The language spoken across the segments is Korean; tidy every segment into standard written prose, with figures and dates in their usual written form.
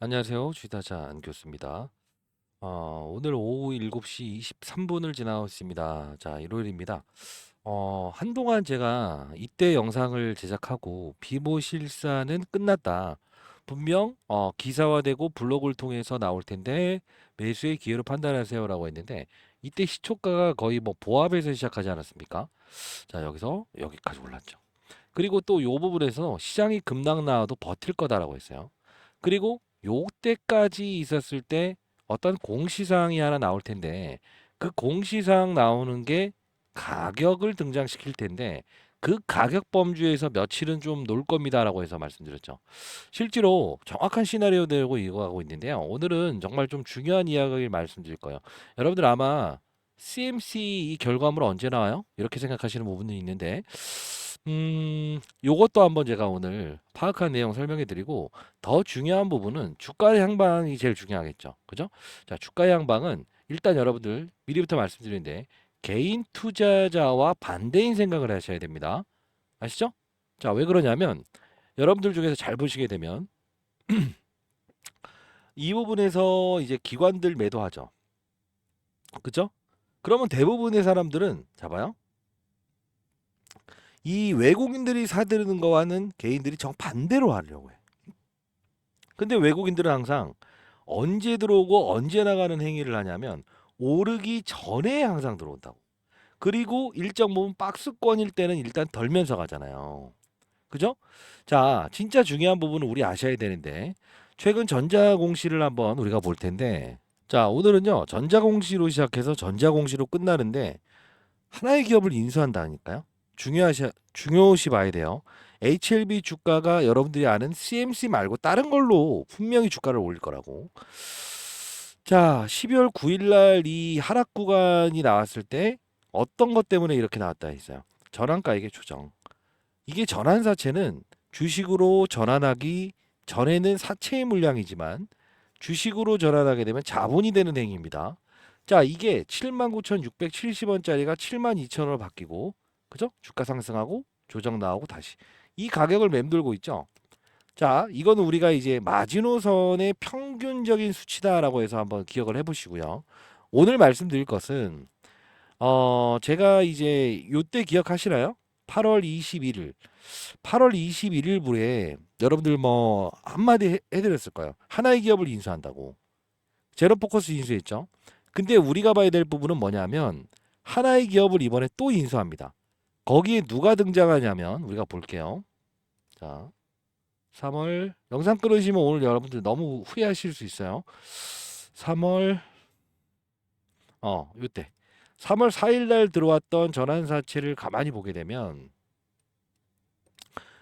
안녕하세요. 주식타자 안교수입니다. 오늘 오후 7시 23분을 지나고 있습니다. 자, 일요일입니다. 한동안 제가 이때 영상을 제작하고 비모 실사는 끝났다. 분명 기사화되고 블로그를 통해서 나올 텐데 매수의 기회로 판단하세요라고 했는데 이때 시초가가 거의 뭐 보합에서 시작하지 않았습니까? 자, 여기서 여기까지 올랐죠. 그리고 또 요 부분에서 시장이 급락 나와도 버틸 거다라고 했어요. 그리고 요때까지 있었을 때 어떤 공시사항이 하나 나올 텐데 그 공시사항 나오는 게 가격을 등장시킬 텐데 그 가격 범주에서 며칠은 좀 놀 겁니다라고 해서 말씀드렸죠. 실제로 정확한 시나리오 되고 이거하고 있는데요. 오늘은 정말 좀 중요한 이야기를 말씀드릴 거예요. 여러분들 아마 CMC 이 결과물 언제 나와요? 이렇게 생각하시는 부분이 있는데 요것도 한번 제가 오늘 파악한 내용 설명해 드리고 더 중요한 부분은 주가의 향방이 제일 중요하겠죠. 그죠? 자, 주가의 향방은 일단 여러분들 미리부터 말씀드리는데 개인 투자자와 반대인 생각을 하셔야 됩니다. 아시죠? 자, 왜 그러냐면 여러분들 중에서 잘 보시게 되면 이 부분에서 이제 기관들 매도하죠. 그죠? 그러면 대부분의 사람들은 잡아요. 이 외국인들이 사들이는 거와는 개인들이 정반대로 하려고 해. 근데 외국인들은 항상 언제 들어오고 언제 나가는 행위를 하냐면 오르기 전에 항상 들어온다고. 그리고 일정 부분 박스권일 때는 일단 덜면서 가잖아요. 그죠? 자, 진짜 중요한 부분은 우리 아셔야 되는데 최근 전자공시를 한번 우리가 볼 텐데 자, 오늘은요. 전자공시로 시작해서 전자공시로 끝나는데 하나의 기업을 인수한다니까요. 중요시 봐야 돼요. HLB 주가가 여러분들이 아는 CMC 말고 다른 걸로 분명히 주가를 올릴 거라고. 자, 12월 9일 날 이 하락 구간이 나왔을 때 어떤 것 때문에 이렇게 나왔다 했어요. 전환가액의 조정. 이게 전환사채는 주식으로 전환하기 전에는 사채의 물량이지만 주식으로 전환하게 되면 자본이 되는 행위입니다. 자, 이게 79,670원짜리가 72,000원으로 바뀌고, 그죠? 주가 상승하고 조정 나오고 다시 이 가격을 맴돌고 있죠. 자, 이거는 우리가 이제 마지노선의 평균적인 수치다라고 해서 한번 기억을 해보시고요. 오늘 말씀드릴 것은 제가 이제 요때 기억하시나요? 8월 21일, 8월 21일부에 여러분들 뭐 한마디 해드렸을 거예요. 하나의 기업을 인수한다고. 제로포커스 인수했죠. 근데 우리가 봐야 될 부분은 뭐냐면 하나의 기업을 이번에 또 인수합니다. 거기에 누가 등장하냐면 우리가 볼게요. 자, 3월 영상 끊으시면 오늘 여러분들 너무 후회하실 수 있어요. 3월 요때 3월 4일 날 들어왔던 전환사채를 가만히 보게 되면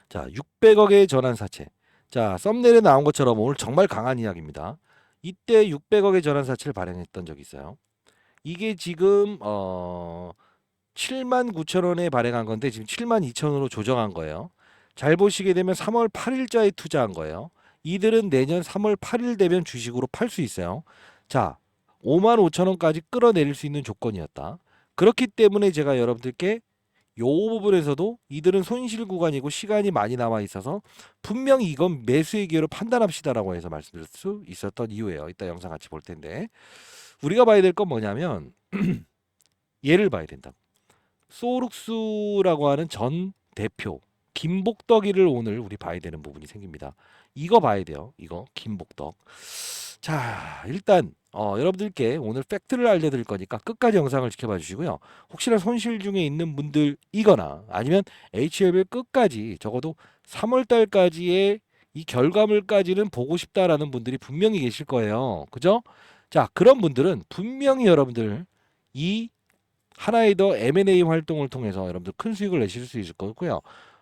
자, 600억의 전환사채. 자, 썸네일에 나온 것처럼 오늘 정말 강한 이야기입니다. 이때 600억의 전환사채를 발행했던 적이 있어요. 이게 지금 7만 9천 원에 발행한 건데 지금 7만 2천 원으로 조정한 거예요. 잘 보시게 되면 3월 8일자에 투자한 거예요. 이들은 내년 3월 8일 되면 주식으로 팔 수 있어요. 자, 5만 5천 원까지 끌어내릴 수 있는 조건이었다. 그렇기 때문에 제가 여러분들께 요 부분에서도 이들은 손실 구간이고 시간이 많이 남아 있어서 분명히 이건 매수의 기회로 판단합시다라고 해서 말씀드릴 수 있었던 이유예요. 이따 영상 같이 볼 텐데 우리가 봐야 될 건 뭐냐면 얘를 봐야 된다. 소룩스라고 하는 전 대표 김복덕이를 오늘 우리 봐야 되는 부분이 생깁니다. 이거 봐야 돼요. 이거 김복덕. 자, 일단 여러분들께 오늘 팩트를 알려드릴 거니까 끝까지 영상을 지켜봐 주시고요. 혹시나 손실 중에 있는 분들이거나 아니면 HLB 끝까지 적어도 3월 달까지의 이 결과물까지는 보고 싶다라는 분들이 분명히 계실 거예요. 그죠? 자, 그런 분들은 분명히 여러분들 이 하나의 더 M&A 활동을 통해서 여러분들 큰 수익을 내실 수 있을 거고요.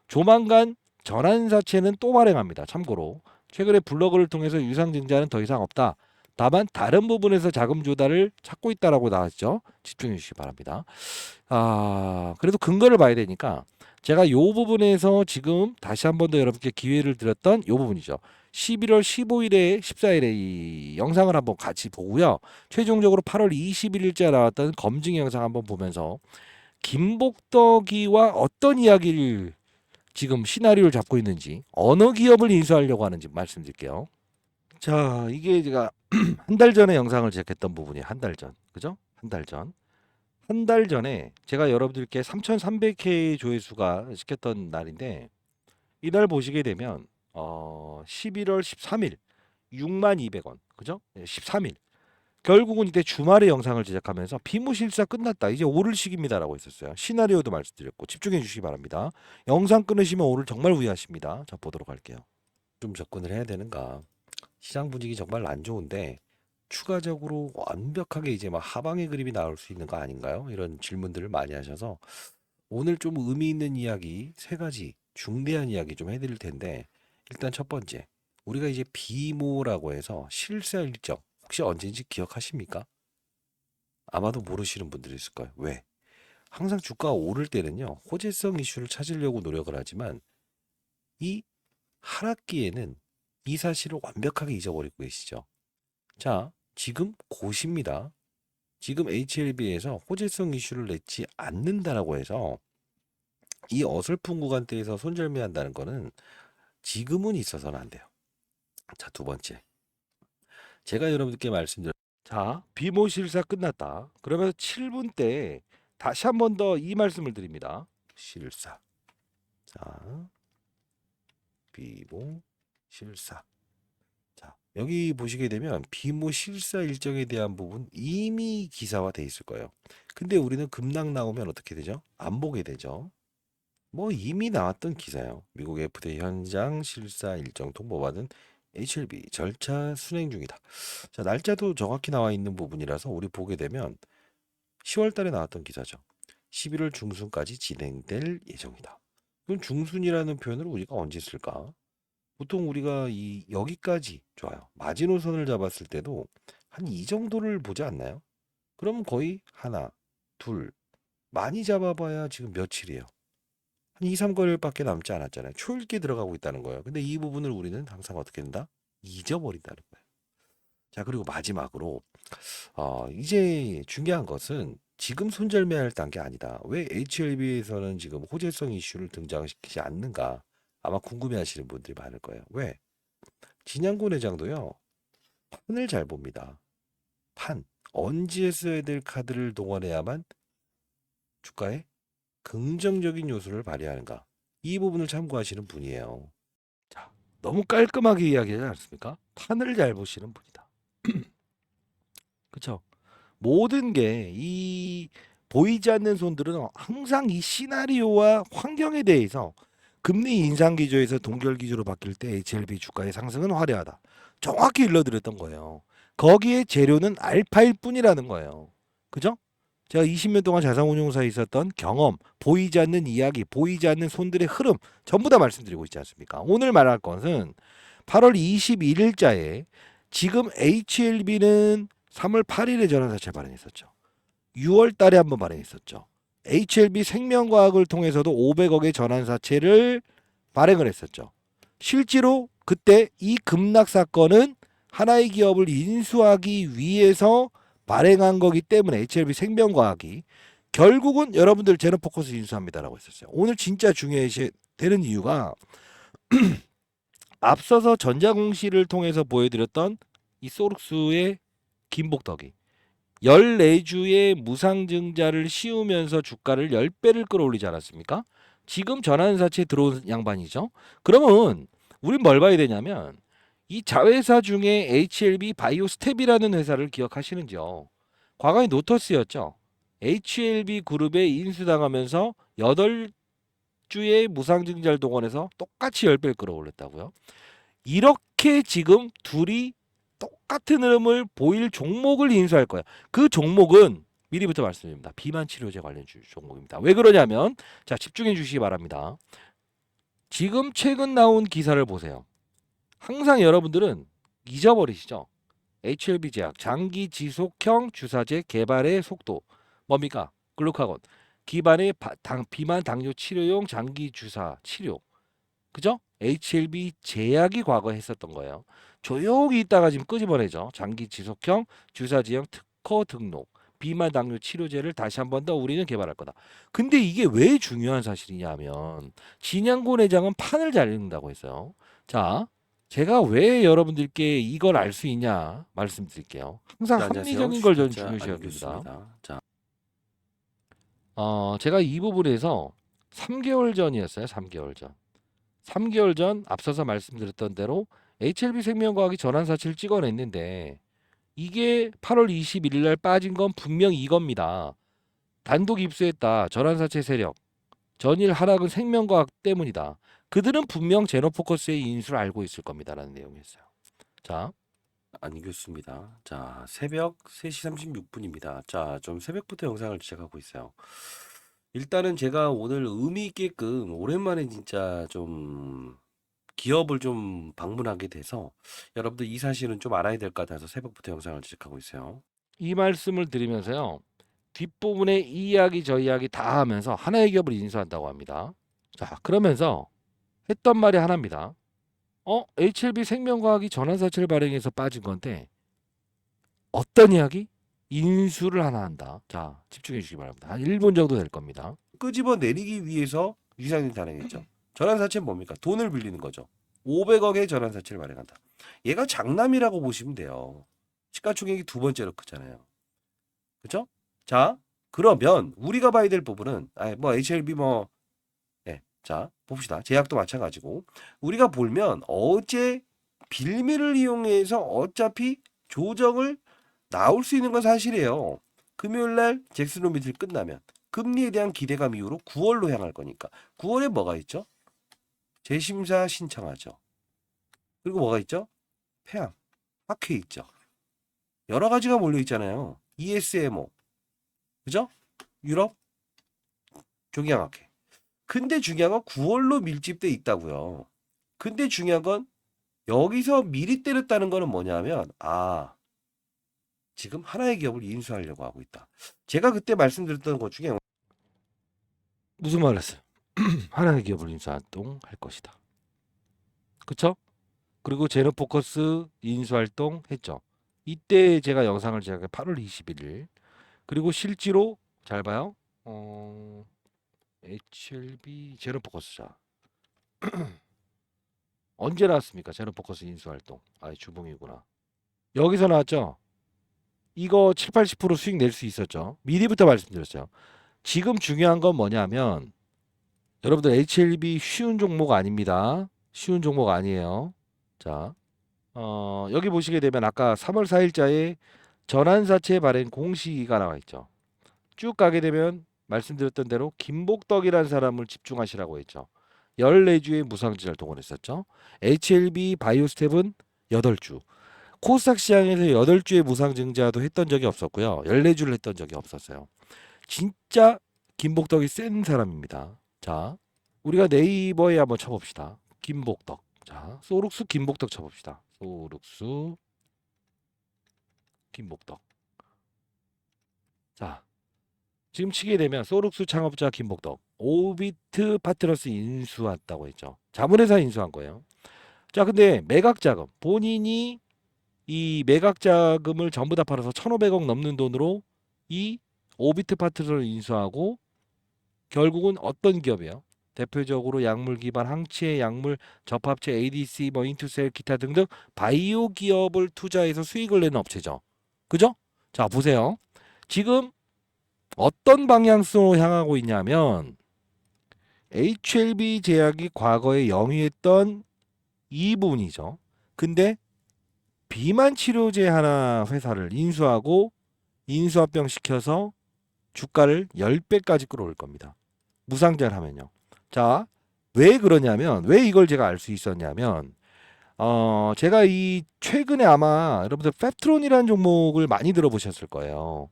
조만간 전환사채는 또 발행합니다. 참고로 최근에 블로그를 통해서 유상증자는 더 이상 없다. 다만 다른 부분에서 자금 조달을 찾고 있다라고 나왔죠. 집중해 주시기 바랍니다. 그래도 근거를 봐야 되니까 제가 요 부분에서 지금 다시 한 번 더 여러분께 기회를 드렸던 요 부분이죠. 11월 15일에 14일에 이 영상을 한번 같이 보고요. 최종적으로 8월 21일째 나왔던 검증 영상 한번 보면서 김복덕이와 어떤 이야기를 지금 시나리오를 잡고 있는지 어느 기업을 인수하려고 하는지 말씀드릴게요. 자, 이게 제가 한 달 전에 영상을 제작했던 부분이에요. 한 달 전. 그죠? 한 달 전. 한 달 전에 제가 여러분들께 3,300K 조회수가 시켰던 날인데 이날 보시게 되면 11월 13일 62,200원. 그죠? 13일. 결국은 이때 주말에 영상을 제작하면서 비무실사 끝났다. 이제 오를 시기입니다라고 했었어요. 시나리오도 말씀드렸고 집중해 주시기 바랍니다. 영상 끊으시면 오를 정말 후회하십니다. 자, 보도록 할게요. 좀 접근을 해야 되는가? 시장 분위기 정말 안 좋은데 추가적으로 완벽하게 이제 막 하방의 그림이 나올 수 있는 거 아닌가요? 이런 질문들을 많이 하셔서 오늘 좀 의미 있는 이야기 세 가지 중대한 이야기 좀 해드릴 텐데 일단 첫 번째 우리가 이제 비모라고 해서 실사 일정 혹시 언제인지 기억하십니까? 아마도 모르시는 분들이 있을 거예요. 왜? 항상 주가가 오를 때는요 호재성 이슈를 찾으려고 노력을 하지만 이 하락기에는 이 사실을 완벽하게 잊어버리고 계시죠. 자, 지금 고시입니다. 지금 HLB에서 호재성 이슈를 냈지 않는다라고 해서 이 어설픈 구간대에서 손절매한다는 거는 지금은 있어서는 안 돼요. 자, 두 번째. 제가 여러분들께 말씀드렸 자, 비모 실사 끝났다. 그러면서 7분 때 다시 한 번 더 이 말씀을 드립니다. 실사. 자, 비모 실사. 자, 여기 보시게 되면 비모 실사 일정에 대한 부분 이미 기사화돼 있을 거예요. 근데 우리는 급락 나오면 어떻게 되죠? 안 보게 되죠. 뭐 이미 나왔던 기사예요. 미국 FDA 현장 실사 일정 통보받은 HLB 절차 순행 중이다. 자, 날짜도 정확히 나와 있는 부분이라서 우리 보게 되면 10월 달에 나왔던 기사죠. 11월 중순까지 진행될 예정이다. 그럼 중순이라는 표현을 우리가 언제 쓸까? 보통 우리가 이 여기까지 좋아요. 마지노선을 잡았을 때도 한 이 정도를 보지 않나요? 그럼 거의 하나, 둘, 많이 잡아봐야 지금 며칠이에요. 한 2, 3개월밖에 남지 않았잖아요. 초읽기 들어가고 있다는 거예요. 근데 이 부분을 우리는 항상 어떻게 된다? 잊어버린다는 거예요. 자, 그리고 마지막으로 이제 중요한 것은 지금 손절매할 단계 아니다. 왜 HLB에서는 지금 호재성 이슈를 등장시키지 않는가? 아마 궁금해하시는 분들이 많을 거예요. 왜? 진양구 내장도요. 판을 잘 봅니다. 판. 언제 써야 될 카드를 동원해야만 주가에 긍정적인 요소를 발휘하는가? 이 부분을 참고하시는 분이에요. 자, 너무 깔끔하게 이야기하지 않습니까? 판을 잘 보시는 분이다. 그렇죠? 모든 게 이 보이지 않는 손들은 항상 이 시나리오와 환경에 대해서 금리 인상 기조에서 동결 기조로 바뀔 때 HLB 주가의 상승은 화려하다. 정확히 일러드렸던 거예요. 거기에 재료는 알파일 뿐이라는 거예요. 그죠? 제가 20년 동안 자산운용사에 있었던 경험, 보이지 않는 이야기, 보이지 않는 손들의 흐름 전부 다 말씀드리고 있지 않습니까? 오늘 말할 것은 8월 21일자에 지금 HLB는 3월 8일에 전환사채 발행했었죠. 6월 달에 한번 발행했었죠. HLB 생명과학을 통해서도 500억의 전환사채를 발행을 했었죠. 실제로 그때 이 급락 사건은 하나의 기업을 인수하기 위해서 발행한 거기 때문에 HLB 생명과학이 결국은 여러분들 제너포커스 인수합니다라고 했었어요. 오늘 진짜 중요시 되는 이유가 앞서서 전자공시를 통해서 보여드렸던 이 소룩스의 김복덕이 14주의 무상증자를 씌우면서 주가를 10배를 끌어올리지 않았습니까? 지금 전환사채 들어온 양반이죠. 그러면 우린 뭘 봐야 되냐면 이 자회사 중에 HLB 바이오스텝이라는 회사를 기억하시는지요? 과거에 노터스였죠. HLB 그룹에 인수당하면서 8주의 무상증자를 동원해서 똑같이 10배를 끌어올렸다고요. 이렇게 지금 둘이 똑같은 흐름을 보일 종목을 인수할 거예요. 그 종목은 미리부터 말씀드립니다. 비만 치료제 관련 종목입니다. 왜 그러냐면 자, 집중해 주시기 바랍니다. 지금 최근 나온 기사를 보세요. 항상 여러분들은 잊어버리시죠. HLB 제약 장기 지속형 주사제 개발의 속도 뭡니까? 글루카곤 기반의 비만 당뇨 치료용 장기 주사 치료 그죠? HLB 제약이 과거에 했었던 거예요. 조용히 있다가 지금 끄집어내죠. 장기 지속형 주사제형 특허 등록 비만 당뇨 치료제를 다시 한 번 더 우리는 개발할 거다. 근데 이게 왜 중요한 사실이냐면 진양고 내장은 판을 잘 읽는다고 했어요. 자, 제가 왜 여러분들께 이걸 알 수 있냐 말씀드릴게요. 항상 자, 안녕하세요. 합리적인 걸 저는 자, 중요시해야 됩니다. 안녕하십니다. 자, 제가 이 부분에서 3개월 전이었어요. 3개월 전. 3개월 전 앞서서 말씀드렸던 대로 HLB 생명과학이 전환사치를 찍어냈는데 이게 8월 21일 날 빠진 건 분명 이겁니다. 단독 입수했다. 전환사채 세력. 전일 하락은 생명과학 때문이다. 그들은 분명 제노포커스의 인수를 알고 있을 겁니다라는 내용이었어요. 자, 안익겼습니다. 자, 새벽 3시 36분입니다. 자, 좀 새벽부터 영상을 시작하고 있어요. 일단은 제가 오늘 의미 있게끔 오랜만에 진짜 좀 기업을 좀 방문하게 돼서 여러분들 이 사실은 좀 알아야 될 것 같아서 새벽부터 영상을 시작하고 있어요. 이 말씀을 드리면서요. 뒷부분에 이 이야기 저 이야기 다 하면서 하나의 기업을 인수한다고 합니다. 자, 그러면서 했던 말이 하나입니다. HLB 생명과학이 전환사채를 발행해서 빠진 건데 어떤 이야기? 인수를 하나 한다. 자, 집중해 주시기 바랍니다. 한 1분 정도 될 겁니다. 끄집어 내리기 위해서 유상증 단행했죠. 전환사채는 뭡니까? 돈을 빌리는 거죠. 500억의 전환사채를 발행한다. 얘가 장남이라고 보시면 돼요. 시가총액이 두 번째로 크잖아요. 그죠? 자, 그러면 우리가 봐야 될 부분은 뭐 HLB 뭐 자, 봅시다. 제약도 마찬가지고 우리가 보면 어제 빌미를 이용해서 어차피 조정을 나올 수 있는 건 사실이에요. 금요일 날 잭슨로비틀 끝나면 금리에 대한 기대감 이후로 9월로 향할 거니까 9월에 뭐가 있죠? 재심사 신청하죠. 그리고 뭐가 있죠? 폐암, 학회 있죠. 여러 가지가 몰려 있잖아요. ESMO, 그죠? 유럽 종양학회. 근데 중요한 건 9월로 밀집돼 있다고요. 근데 중요한 건 여기서 미리 때렸다는 거는 뭐냐면 지금 하나의 기업을 인수하려고 하고 있다. 제가 그때 말씀드렸던 것 중에 무슨 말 했어요? 하나의 기업을 인수활동할 것이다. 그쵸? 그리고 제노포커스 인수활동 했죠. 이때 제가 영상을 제가 8월 21일 그리고 실제로 잘 봐요. HLB 제노포커스자 언제 나왔습니까? 제노포커스 인수활동. 주봉이구나. 여기서 나왔죠. 이거 7, 80% 수익 낼 수 있었죠. 미리부터 말씀드렸어요. 지금 중요한 건 뭐냐면 여러분들 HLB 쉬운 종목 아닙니다. 쉬운 종목 아니에요. 자, 여기 보시게 되면 아까 3월 4일자에 전환사채 발행 공시가 나와 있죠. 쭉 가게 되면 말씀드렸던 대로 김복덕이라는 사람을 집중하시라고 했죠. 14주의 무상증자를 동원했었죠. HLB 바이오스텝은 8주. 코스닥 시장에서 8주의 무상증자도 했던 적이 없었고요. 14주를 했던 적이 없었어요. 진짜 김복덕이 센 사람입니다. 자, 우리가 네이버에 한번 쳐봅시다. 김복덕. 자, 소룩스 김복덕 쳐봅시다. 소룩스 김복덕. 자, 지금 치게 되면 소룩스 창업자 김복덕, 오비트 파트너스 인수했다고 했죠. 자문회사 인수한 거예요. 자, 근데 매각 자금, 본인이 이 매각 자금을 전부 다 팔아서 1,500억 넘는 돈으로 이 오비트 파트너를 인수하고 결국은 어떤 기업이에요? 대표적으로 약물 기반 항체, 약물 접합체, ADC, 뭐 인투셀, 기타 등등 바이오 기업을 투자해서 수익을 내는 업체죠. 그죠? 자, 보세요. 지금 어떤 방향성으로 향하고 있냐면 HLB 제약이 과거에 영위했던 이 부분이죠. 근데 비만 치료제 하나 회사를 인수하고 인수합병 시켜서 주가를 10배까지 끌어올 겁니다. 무상자를 하면요. 자, 왜 그러냐면 왜 이걸 제가 알 수 있었냐면 제가 이 최근에 아마 여러분들 펩트론이라는 종목을 많이 들어보셨을 거예요.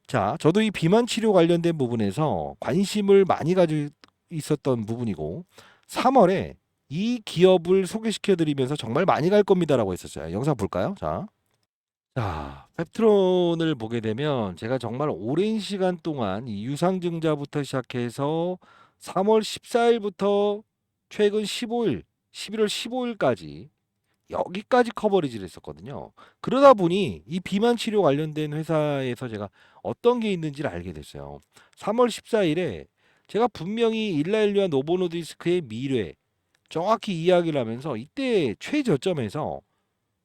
자, 저도 이 비만 치료 관련된 부분에서 관심을 많이 가지고 있었던 부분이고 3월에 이 기업을 소개시켜 드리면서 정말 많이 갈 겁니다라고 했었어요. 영상 볼까요? 자, 펩트론을 보게 되면 제가 정말 오랜 시간 동안 이 유상증자부터 시작해서 3월 14일부터 최근 15일, 11월 15일까지 여기까지 커버리지를 했었거든요. 그러다 보니 이 비만 치료 관련된 회사에서 제가 어떤 게 있는지를 알게 됐어요. 3월 14일에 제가 분명히 일라일류와 노보노디스크의 미래 정확히 이야기를 하면서 이때 최저점에서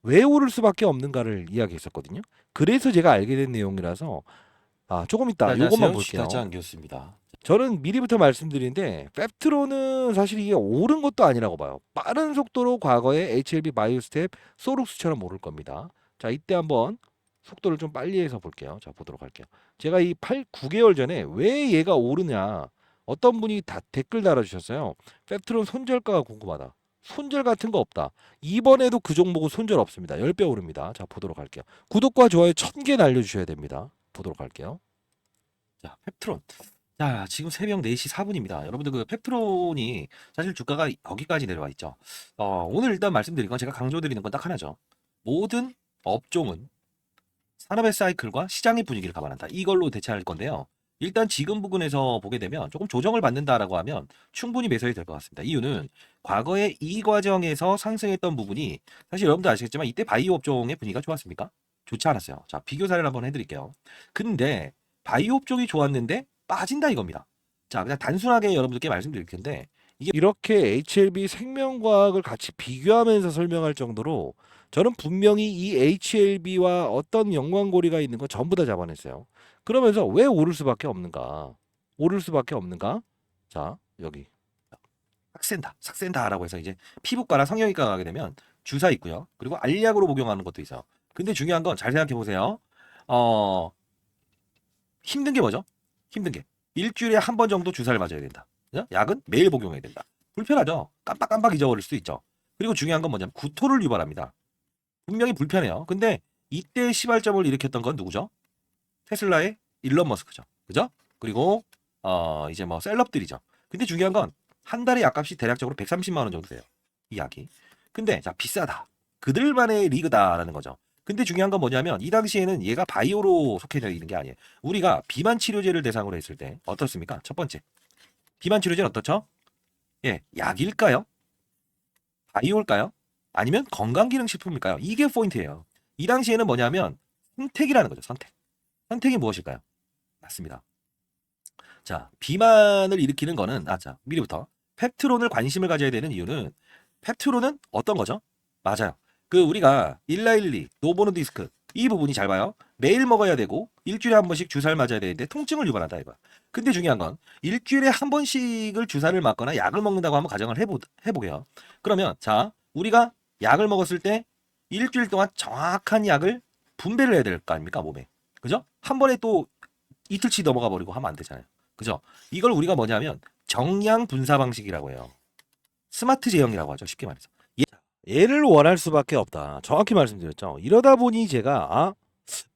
왜 오를 수밖에 없는가를 이야기했었거든요. 그래서 제가 알게 된 내용이라서 조금 이따 요것만 안녕하세요. 볼게요. 시다장 교수입니다. 저는 미리부터 말씀드리는데 펩트론은 사실 이게 오른 것도 아니라고 봐요. 빠른 속도로 과거에 HLB 바이오스텝 소룩스처럼 오를 겁니다. 자, 이때 한번 속도를 좀 빨리 해서 볼게요. 자, 보도록 할게요. 제가 이 9개월 전에 왜 얘가 오르냐 어떤 분이 댓글 달아주셨어요. 펩트론 손절가가 궁금하다. 손절 같은 거 없다. 이번에도 그 종목은 손절 없습니다. 10배 오릅니다. 자, 보도록 할게요. 구독과 좋아요 1000개 날려주셔야 됩니다. 보도록 할게요. 자, 펩트론. 자, 지금 새벽 4시 4분입니다. 여러분들 그 펩트론이 사실 주가가 여기까지 내려와 있죠. 오늘 일단 말씀드린 건 제가 강조드리는 건 딱 하나죠. 모든 업종은 산업의 사이클과 시장의 분위기를 감안한다. 이걸로 대처할 건데요. 일단 지금 부분에서 보게 되면 조금 조정을 받는다라고 하면 충분히 매수해도 될 것 같습니다. 이유는 과거에 이 과정에서 상승했던 부분이 사실 여러분들 아시겠지만 이때 바이오 업종의 분위기가 좋았습니까? 좋지 않았어요. 자, 비교 사례를 한번 해드릴게요. 근데 바이오 업종이 좋았는데 빠진다 이겁니다. 자, 그냥 단순하게 여러분들께 말씀드릴 텐데 이렇게 HLB 생명과학을 같이 비교하면서 설명할 정도로 저는 분명히 이 HLB와 어떤 연관고리가 있는 거 전부 다 잡아냈어요. 그러면서 왜 오를 수밖에 없는가? 오를 수밖에 없는가? 자, 여기. 삭센다라고 해서 이제 피부과나 성형외과 가게 되면 주사 있고요. 그리고 알약으로 복용하는 것도 있어요. 근데 중요한 건 잘 생각해 보세요. 힘든 게 뭐죠? 힘든 게 일주일에 한 번 정도 주사를 맞아야 된다. 그죠? 약은 매일 복용해야 된다. 불편하죠. 깜빡깜빡 잊어버릴 수도 있죠. 그리고 중요한 건 뭐냐면 구토를 유발합니다. 분명히 불편해요. 근데 이때 시발점을 일으켰던 건 누구죠? 테슬라의 일론 머스크죠. 그죠? 그리고 이제 뭐 셀럽들이죠. 근데 중요한 건 한 달에 약값이 대략적으로 130만 원 정도 돼요. 이 약이. 근데 자, 비싸다. 그들만의 리그다라는 거죠. 근데 중요한 건 뭐냐면 이 당시에는 얘가 바이오로 속해져 있는 게 아니에요. 우리가 비만 치료제를 대상으로 했을 때 어떻습니까? 첫 번째. 비만 치료제는 어떻죠? 예, 약일까요? 바이오일까요? 아니면 건강기능식품일까요? 이게 포인트예요. 이 당시에는 뭐냐면 선택이라는 거죠. 선택. 선택이 무엇일까요? 맞습니다. 자, 비만을 일으키는 거는 자, 미리부터 펩트론을 관심을 가져야 되는 이유는 펩트론은 어떤 거죠? 맞아요. 그 우리가 1912 노보노디스크 이 부분이 잘 봐요. 매일 먹어야 되고 일주일에 한 번씩 주사를 맞아야 되는데 통증을 유발한다 이거. 근데 중요한 건 일주일에 한 번씩을 주사를 맞거나 약을 먹는다고 한번 가정을 해보게요. 그러면 자, 우리가 약을 먹었을 때 일주일 동안 정확한 약을 분배를 해야 될 거 아닙니까 몸에. 그죠? 한 번에 또 이틀치 넘어가 버리고 하면 안 되잖아요. 그죠? 이걸 우리가 뭐냐면 정량 분사 방식이라고 해요. 스마트 제형이라고 하죠. 쉽게 말해서. 얘를 원할 수밖에 없다. 정확히 말씀드렸죠. 이러다 보니 제가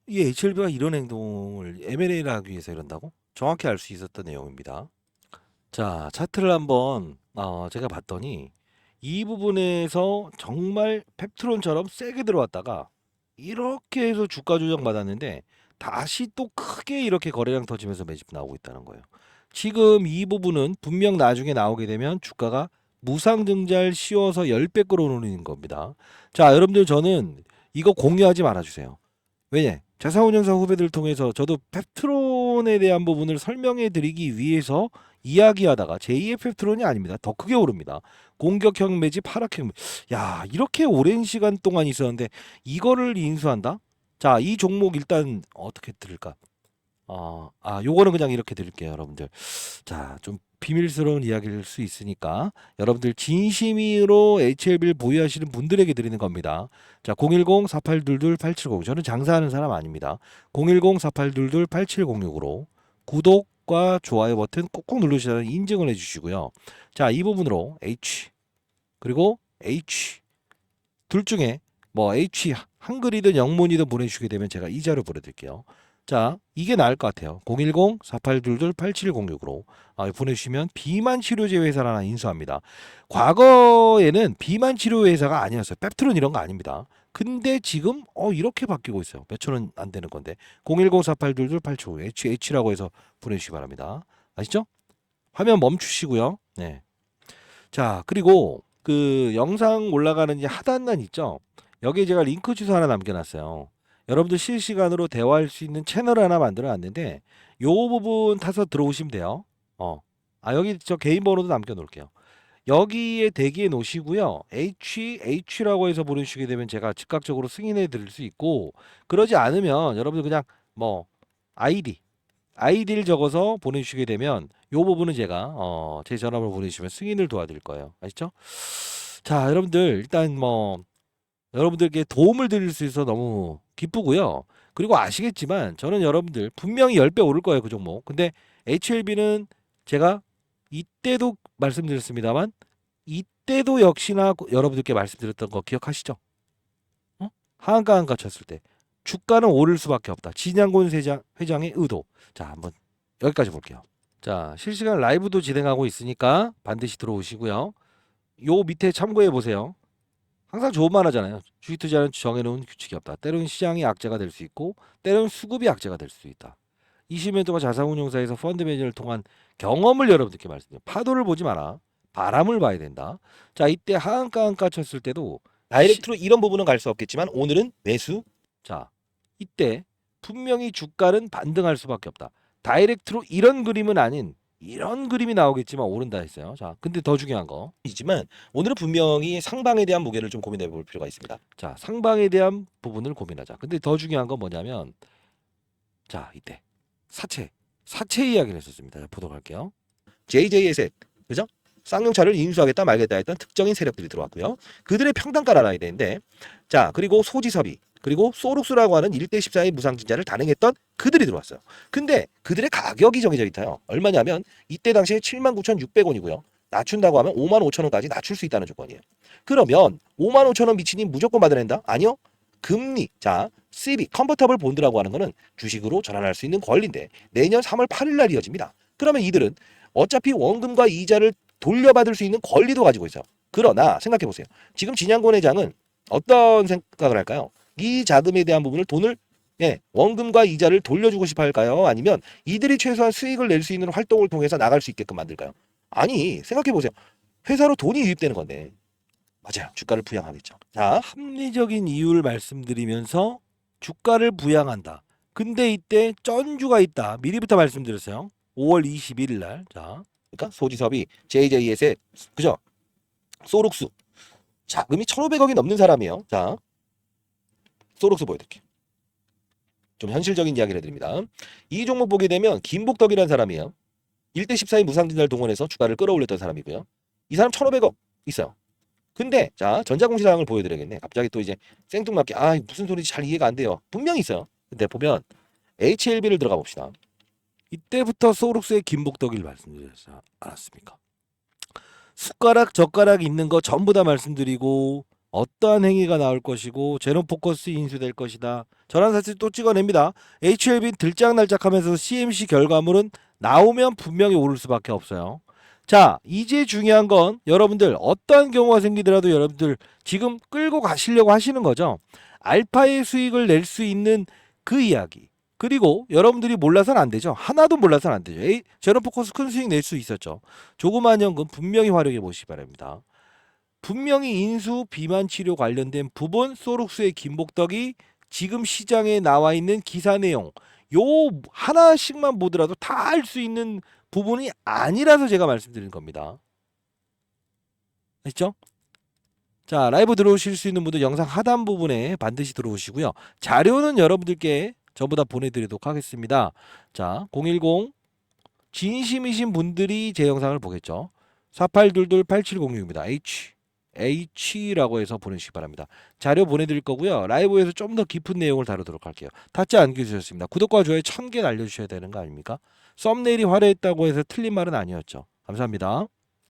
이 HLB가 이런 행동을 M&A를 하기 위해서 이런다고? 정확히 알 수 있었던 내용입니다. 자, 차트를 한번 제가 봤더니 이 부분에서 정말 펩트론처럼 세게 들어왔다가 이렇게 해서 주가 조정 받았는데 다시 또 크게 이렇게 거래량 터지면서 매집 나오고 있다는 거예요. 지금 이 부분은 분명 나중에 나오게 되면 주가가 무상증자를 씌워서 10배 끌어올리는 겁니다. 자, 여러분들 저는 이거 공유하지 말아주세요. 왜냐? 자산운용사 후배들을 통해서 저도 펩트론에 대한 부분을 설명해 드리기 위해서 이야기하다가 제2의 펩트론이 아닙니다. 더 크게 오릅니다. 공격형 매집, 하락형 매집. 야, 이렇게 오랜 시간 동안 있었는데 이거를 인수한다? 자, 이 종목 일단 어떻게 들을까? 요거는 그냥 이렇게 드릴게요, 여러분들. 자, 좀 비밀스러운 이야기일 수 있으니까 여러분들 진심으로 HLB를 보유하시는 분들에게 드리는 겁니다. 자, 010-4822-8706. 저는 장사하는 사람 아닙니다. 010-4822-8706으로 구독과 좋아요 버튼 꾹꾹 누르시면 인증을 해주시고요. 자, 이 부분으로 H 그리고 H 둘 중에 뭐 H 한글이든 영문이든 보내주시게 되면 제가 이 자료 보내드릴게요. 자, 이게 나을 것 같아요. 010-4822-8706으로 보내주시면 비만 치료제 회사를 하나 인수합니다. 과거에는 비만 치료 회사가 아니었어요. 펩트론 이런 거 아닙니다. 근데 지금 이렇게 바뀌고 있어요. 몇천 원 안 되는 건데 010-4822-8706 HH라고 해서 보내주시기 바랍니다. 아시죠? 화면 멈추시고요. 네. 자, 그리고 그 영상 올라가는 이제 하단란 있죠? 여기에 제가 링크 주소 하나 남겨놨어요. 여러분들 실시간으로 대화할 수 있는 채널 하나 만들어 놨는데 요 부분 타서 들어오시면 돼요. 여기 저 개인 번호도 남겨 놓을게요. 여기에 대기해 놓으시고요. H라고 해서 보내주시게 되면 제가 즉각적으로 승인해 드릴 수 있고, 그러지 않으면 여러분들 그냥 뭐 아이디를 적어서 보내주시게 되면 요 부분은 제가 제 전화번호 보내주시면 승인을 도와드릴 거예요. 아시죠? 자, 여러분들 일단 뭐 여러분들께 도움을 드릴 수 있어서 너무 기쁘고요. 그리고 아시겠지만 저는 여러분들 분명히 10배 오를 거예요, 그 종목. 근데 HLB는 제가 이때도 말씀드렸습니다만 이때도 역시나 여러분들께 말씀드렸던 거 기억하시죠? 하한가 한가 쳤을 때 주가는 오를 수밖에 없다. 진양곤 회장의 의도. 자, 한번 여기까지 볼게요. 자, 실시간 라이브도 진행하고 있으니까 반드시 들어오시고요. 요 밑에 참고해 보세요. 항상 좋은 말 하잖아요. 주식 투자는 정해놓은 규칙이 없다. 때로는 시장이 악재가 될 수 있고 때로는 수급이 악재가 될 수 있다. 20년 동안 자산운용사에서 펀드 매니저를 통한 경험을 여러분들께 말씀드려요. 파도를 보지 마라. 바람을 봐야 된다. 자, 이때 하한가 한가 쳤을 때도 다이렉트로 이런 부분은 갈 수 없겠지만 오늘은 매수. 자, 이때 분명히 주가는 반등할 수밖에 없다. 다이렉트로 이런 그림은 아닌 이런 그림이 나오겠지만 오른다 했어요. 자, 근데 더 중요한 거. 이지만 오늘은 분명히 상방에 대한 무게를 좀 고민해 볼 필요가 있습니다. 자, 상방에 대한 부분을 고민하자. 근데 더 중요한 건 뭐냐면 자, 이때 사채 이야기를 했었습니다. 자, 보도록 할게요. JJ에셋, 그죠? 쌍용차를 인수하겠다 말겠다 했던 특정인 세력들이 들어왔고요. 그들의 평단가를 알아야 되는데, 자, 그리고 소지섭이, 그리고 소룩스라고 하는 1대 14의 무상증자를 단행했던 그들이 들어왔어요. 근데 그들의 가격이 정해져 있어요. 얼마냐면 이때 당시에 79,600원이고요. 낮춘다고 하면 55,000원까지 낮출 수 있다는 조건이에요. 그러면 55,000원 미치니 무조건 받아낸다? 아니요. 금리, 자, CB, 컨버터블 본드라고 하는 거는 주식으로 전환할 수 있는 권리인데 내년 3월 8일 날 이어집니다. 그러면 이들은 어차피 원금과 이자를 돌려받을 수 있는 권리도 가지고 있어요. 그러나 생각해 보세요. 지금 진양권 회장은 어떤 생각을 할까요? 이 자금에 대한 부분을 돈을 원금과 이자를 돌려주고 싶어 할까요? 아니면 이들이 최소한 수익을 낼 수 있는 활동을 통해서 나갈 수 있게끔 만들까요? 아니, 생각해 보세요. 회사로 돈이 유입되는 건데 맞아요. 주가를 부양하겠죠. 자, 합리적인 이유를 말씀드리면서 주가를 부양한다. 근데 이때 쩐주가 있다. 미리부터 말씀드렸어요. 5월 21일 날. 자, 그러니까 소지섭이 JJ에셋, 그죠? 소룩스 자금이 1,500억이 넘는 사람이에요. 자, 소룩스 보여드릴게요. 좀 현실적인 이야기를 해드립니다. 이 종목 보게 되면 김복덕이라는 사람이에요. 1대 14의 무상증자를 동원해서 주가를 끌어올렸던 사람이고요. 이 사람 1,500억 있어요. 근데 자, 전자공시상을 보여드려야겠네. 갑자기 또 이제 생뚱맞게 무슨 소리인지 잘 이해가 안 돼요. 분명히 있어요. 근데 보면 HLB를 들어가 봅시다. 이때부터 소룩스의 김복덕일 말씀드렸지 않았습니까? 숟가락 젓가락 있는 거 전부 다 말씀드리고 어떠한 행위가 나올 것이고 제노포커스 인수될 것이다. 전환사실 또 찍어냅니다. HLB 들짝날짝하면서 CMC 결과물은 나오면 분명히 오를 수밖에 없어요. 자, 이제 중요한 건 여러분들 어떠한 경우가 생기더라도 여러분들 지금 끌고 가시려고 하시는 거죠. 알파의 수익을 낼 수 있는 그 이야기. 그리고 여러분들이 몰라서는 안 되죠. 하나도 몰라서는 안 되죠. 제노포커스 큰 수익 낼 수 있었죠. 조그마한 연금 분명히 활용해 보시기 바랍니다. 분명히 인수 비만 치료 관련된 부분 소룩스의 김복덕이 지금 시장에 나와 있는 기사 내용 요 하나씩만 보더라도 다 알 수 있는 부분이 아니라서 제가 말씀드리는 겁니다. 아시죠? 자, 라이브 들어오실 수 있는 분들 영상 하단 부분에 반드시 들어오시고요. 자료는 여러분들께 전부 다 보내드리도록 하겠습니다. 자, 010 진심이신 분들이 제 영상을 보겠죠. 4822-8706입니다. H라고 해서 보내주시기 바랍니다. 자료 보내드릴 거고요. 라이브에서 좀 더 깊은 내용을 다루도록 할게요. 닫지 않게 해주셨습니다. 구독과 좋아요 1000개 날려주셔야 되는 거 아닙니까? 썸네일이 화려했다고 해서 틀린 말은 아니었죠. 감사합니다.